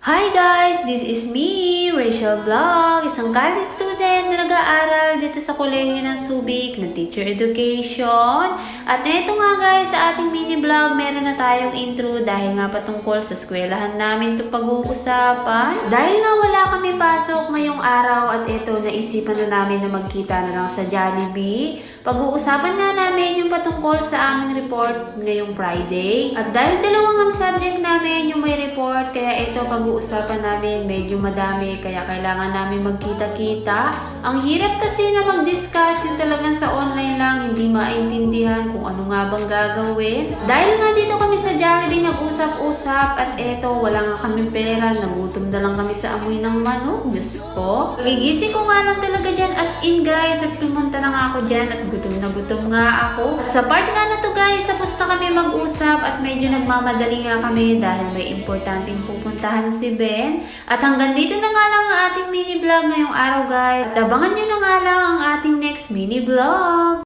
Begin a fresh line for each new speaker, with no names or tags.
Hi guys! This is me, Rachel Vlog, isang college student na nag-aaral dito sa Kolehiyo ng Subic ng Teacher Education. At ito nga guys, sa ating mini vlog, meron na tayong intro dahil nga patungkol sa eskwelahan namin ito pag-uusapan. Dahil nga wala kami pasok ngayong araw at ito, naisipan na namin na magkita na lang sa Jollibee. Pag-uusapan nga namin yung patungkol sa aming report ngayong Friday. At dahil dalawang ang subject namin yung may report, kaya ito pag-uusapan namin medyo madami, kaya kailangan namin magkita-kita. Ang hirap kasi na mag-discuss yung talagang sa online lang, hindi maintindihan kung ano nga bang gagawin. Dahil nga dito kami sa Jollibee nag-usap-usap at eto, wala nga kami pera, nagutom na lang kami sa amoy ng manok. Diyos ko. Gigising ko nga lang talaga dyan as in guys at pumunta na nga ako dyan at gutom nga ako. At sa part nga na to guys, tapos na kami mag-usap at medyo nagmamadali nga kami dahil may importanteng pupuntahan si Ben. At hanggang dito na nga lang ang ating mini vlog ngayong araw guys. At abangan nyo na nga lang ang ating next mini vlog.